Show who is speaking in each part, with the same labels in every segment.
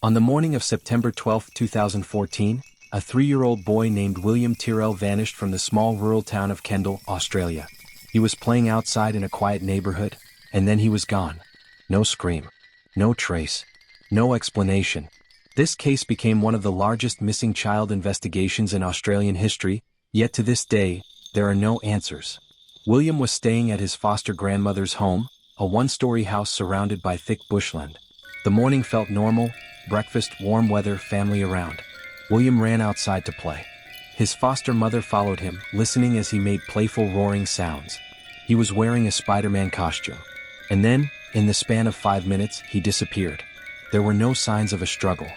Speaker 1: On the morning of September 12, 2014, a 3-year-old boy named William Tyrrell vanished from the small rural town of Kendal, Australia. He was playing outside in a quiet neighborhood, and then he was gone. No scream. No trace. No explanation. This case became one of the largest missing child investigations in Australian history, yet to this day, there are no answers. William was staying at his foster grandmother's home, a one-story house surrounded by thick bushland. The morning felt normal, breakfast, warm weather, family around. William ran outside to play. His foster mother followed him, listening as he made playful roaring sounds. He was wearing a Spider-Man costume. And then, in the span of 5 minutes, he disappeared. There were no signs of a struggle.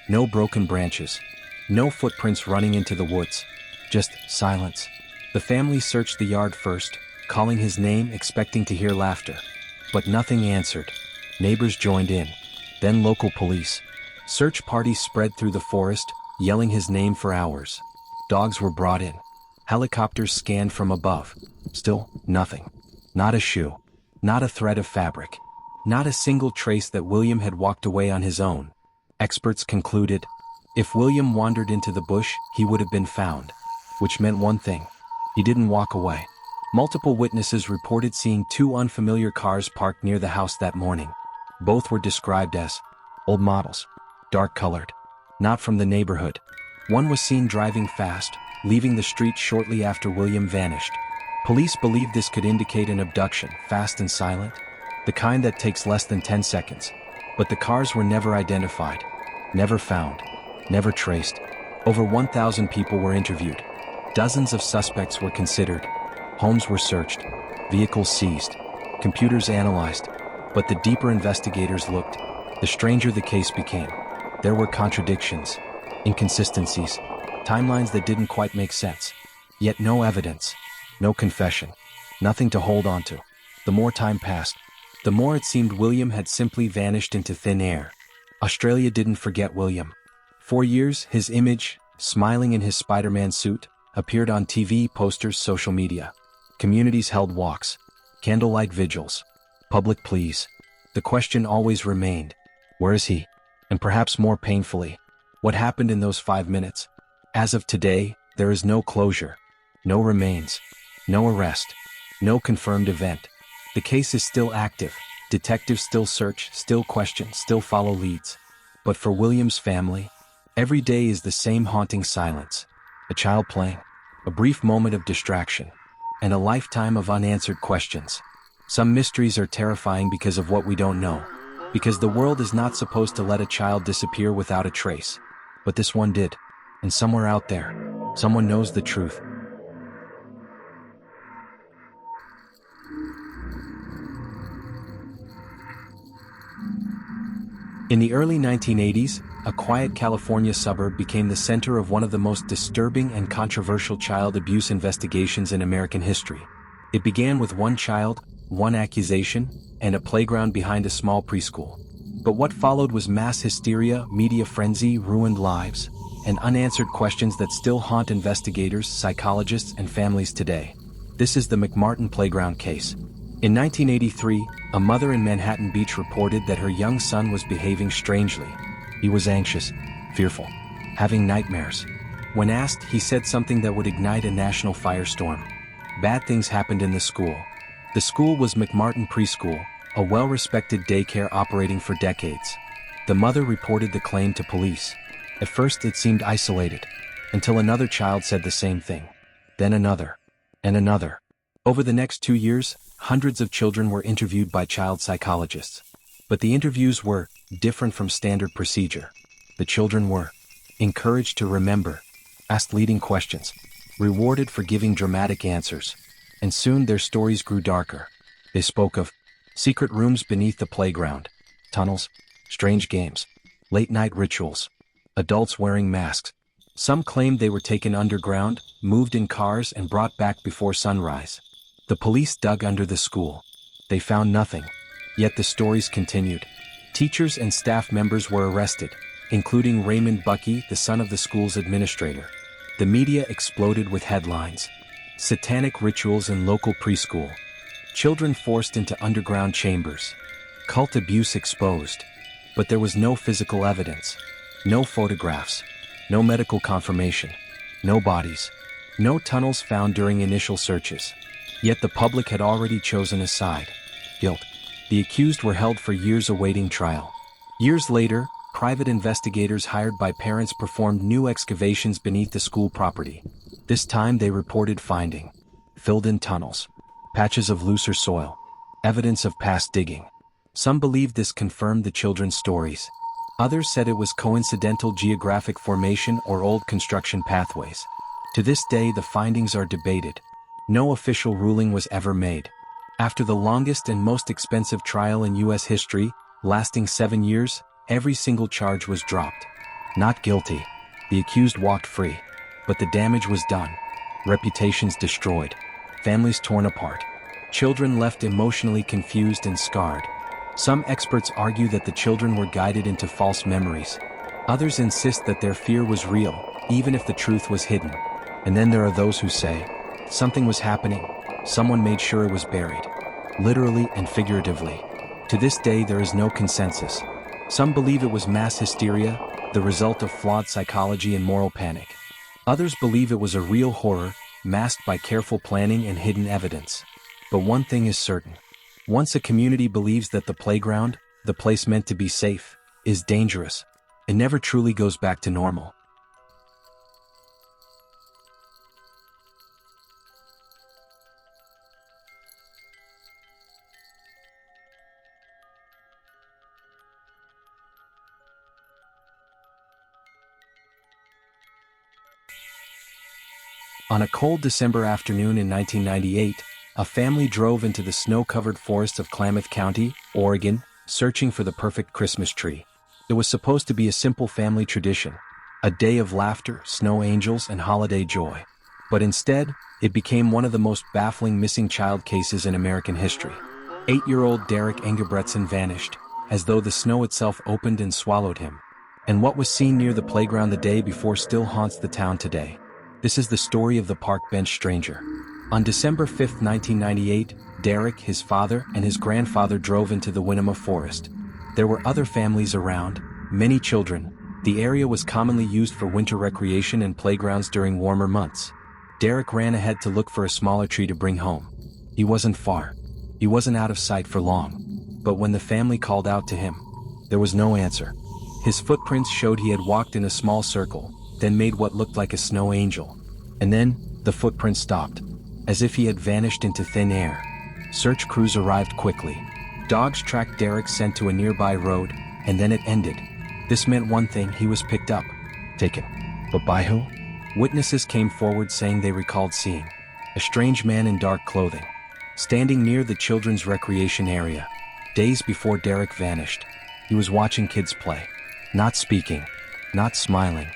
Speaker 1: No broken branches. No footprints running into the woods. Just silence. The family searched the yard first, calling his name, expecting to hear laughter. But nothing answered. Neighbors joined in. Then local police. Search parties spread through the forest, yelling his name for hours. Dogs were brought in. Helicopters scanned from above. Still, nothing. Not a shoe. Not a thread of fabric. Not a single trace that William had walked away on his own. Experts concluded, if William wandered into the bush, he would have been found. Which meant one thing. He didn't walk away. Multiple witnesses reported seeing 2 unfamiliar cars parked near the house that morning. Both were described as old models, dark-colored, not from the neighborhood. One was seen driving fast, leaving the street shortly after William vanished. Police believed this could indicate an abduction, fast and silent, the kind that takes less than 10 seconds. But the cars were never identified, never found, never traced. Over 1,000 people were interviewed. Dozens of suspects were considered. Homes were searched, vehicles seized, computers analyzed. But the deeper investigators looked, the stranger the case became. There were contradictions, inconsistencies, timelines that didn't quite make sense. Yet no evidence, no confession, nothing to hold on to. The more time passed, the more it seemed William had simply vanished into thin air. Australia didn't forget William. For years, his image, smiling in his Spider-Man suit, appeared on TV, posters, social media. Communities held walks, candlelight vigils, public pleas. The question always remained, where is he? And perhaps more painfully, what happened in those 5 minutes? As of today, there is no closure, no remains, no arrest, no confirmed event. The case is still active. Detectives still search, still question, still follow leads. But for William's family, every day is the same haunting silence. A child playing, a brief moment of distraction, and a lifetime of unanswered questions. Some mysteries are terrifying because of what we don't know. Because the world is not supposed to let a child disappear without a trace. But this one did. And somewhere out there, someone knows the truth. In the early 1980s, a quiet California suburb became the center of one of the most disturbing and controversial child abuse investigations in American history. It began with one child, one accusation, and a playground behind a small preschool. But what followed was mass hysteria, media frenzy, ruined lives, and unanswered questions that still haunt investigators, psychologists, and families today. This is the McMartin Playground case. In 1983, a mother in Manhattan Beach reported that her young son was behaving strangely. He was anxious, fearful, having nightmares. When asked, he said something that would ignite a national firestorm. Bad things happened in the school. The school was McMartin Preschool, a well-respected daycare operating for decades. The mother reported the claim to police. At first it seemed isolated, until another child said the same thing. Then another, and another. Over the next 2 years, hundreds of children were interviewed by child psychologists. But the interviews were different from standard procedure. The children were encouraged to remember, asked leading questions, rewarded for giving dramatic answers. And soon their stories grew darker. They spoke of secret rooms beneath the playground, tunnels, strange games, late-night rituals, adults wearing masks. Some claimed they were taken underground, moved in cars, and brought back before sunrise. The police dug under the school. They found nothing. Yet the stories continued. Teachers and staff members were arrested, including Raymond Buckey, the son of the school's administrator. The media exploded with headlines. Satanic rituals in local preschool. Children forced into underground chambers. Cult abuse exposed. But there was no physical evidence, no photographs, no medical confirmation, no bodies, no tunnels found during initial searches. Yet the public had already chosen a side: guilt. The accused were held for years awaiting trial. Years later, private investigators hired by parents performed new excavations beneath the school property. This time they reported finding filled-in tunnels, patches of looser soil, evidence of past digging. Some believed this confirmed the children's stories. Others said it was coincidental geographic formation or old construction pathways. To this day, the findings are debated. No official ruling was ever made. After the longest and most expensive trial in U.S. history, lasting 7 years, every single charge was dropped. Not guilty. The accused walked free. But the damage was done. Reputations destroyed. Families torn apart. Children left emotionally confused and scarred. Some experts argue that the children were guided into false memories. Others insist that their fear was real, even if the truth was hidden. And then there are those who say, something was happening. Someone made sure it was buried. Literally and figuratively. To this day, there is no consensus. Some believe it was mass hysteria, the result of flawed psychology and moral panic. Others believe it was a real horror, masked by careful planning and hidden evidence. But one thing is certain. Once a community believes that the playground, the place meant to be safe, is dangerous, it never truly goes back to normal. On a cold December afternoon in 1998, a family drove into the snow-covered forests of Klamath County, Oregon, searching for the perfect Christmas tree. It was supposed to be a simple family tradition, a day of laughter, snow angels, and holiday joy. But instead, it became one of the most baffling missing child cases in American history. 8-year-old Derrick Engebretson vanished, as though the snow itself opened and swallowed him. And what was seen near the playground the day before still haunts the town today. This is the story of the park bench stranger. On December 5, 1998, Derrick, his father, and his grandfather drove into the Winema Forest. There were other families around, many children. The area was commonly used for winter recreation and playgrounds during warmer months. Derrick ran ahead to look for a smaller tree to bring home. He wasn't far. He wasn't out of sight for long. But when the family called out to him, there was no answer. His footprints showed he had walked in a small circle, then made what looked like a snow angel. And then, the footprint stopped, as if he had vanished into thin air. Search crews arrived quickly. Dogs tracked Derrick sent to a nearby road, and then it ended. This meant one thing: he was picked up, taken. But by who? Witnesses came forward saying they recalled seeing a strange man in dark clothing, standing near the children's recreation area. Days before Derrick vanished, he was watching kids play. Not speaking, not smiling,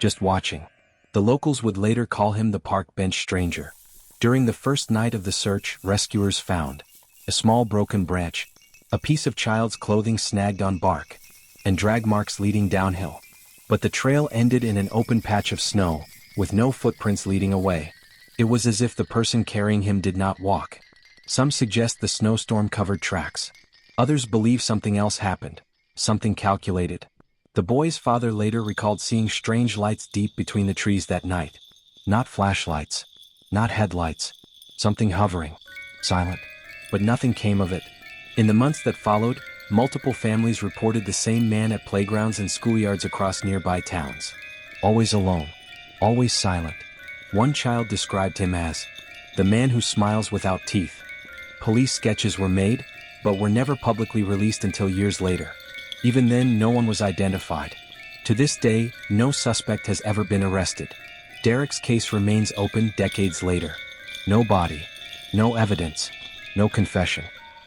Speaker 1: just watching. The locals would later call him the park bench stranger. During the first night of the search, rescuers found a small broken branch, a piece of child's clothing snagged on bark, and drag marks leading downhill. But the trail ended in an open patch of snow, with no footprints leading away. It was as if the person carrying him did not walk. Some suggest the snowstorm covered tracks. Others believe something else happened, something calculated. The boy's father later recalled seeing strange lights deep between the trees that night. Not flashlights, not headlights, something hovering, silent. But nothing came of it. In the months that followed, multiple families reported the same man at playgrounds and schoolyards across nearby towns. Always alone, always silent. One child described him as the man who smiles without teeth. Police sketches were made, but were never publicly released until years later. Even then, no one was identified. To this day, no suspect has ever been arrested. Derrick's case remains open decades later. No body, no evidence, no confession.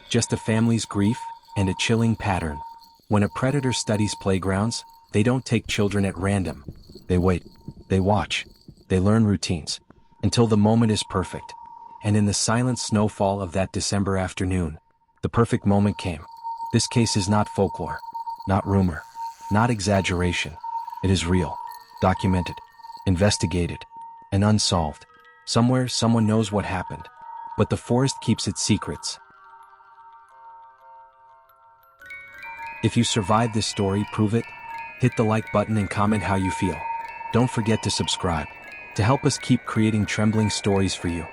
Speaker 1: Just a family's grief and a chilling pattern. When a predator studies playgrounds, they don't take children at random. They wait, they watch, they learn routines, until the moment is perfect. And in the silent snowfall of that December afternoon, the perfect moment came. This case is not folklore, not rumor, not exaggeration. It is real, documented, investigated, and unsolved. Somewhere, someone knows what happened, but the forest keeps its secrets. If you survived this story, prove it. Hit the like button and comment how you feel. Don't forget to subscribe to help us keep creating trembling stories for you.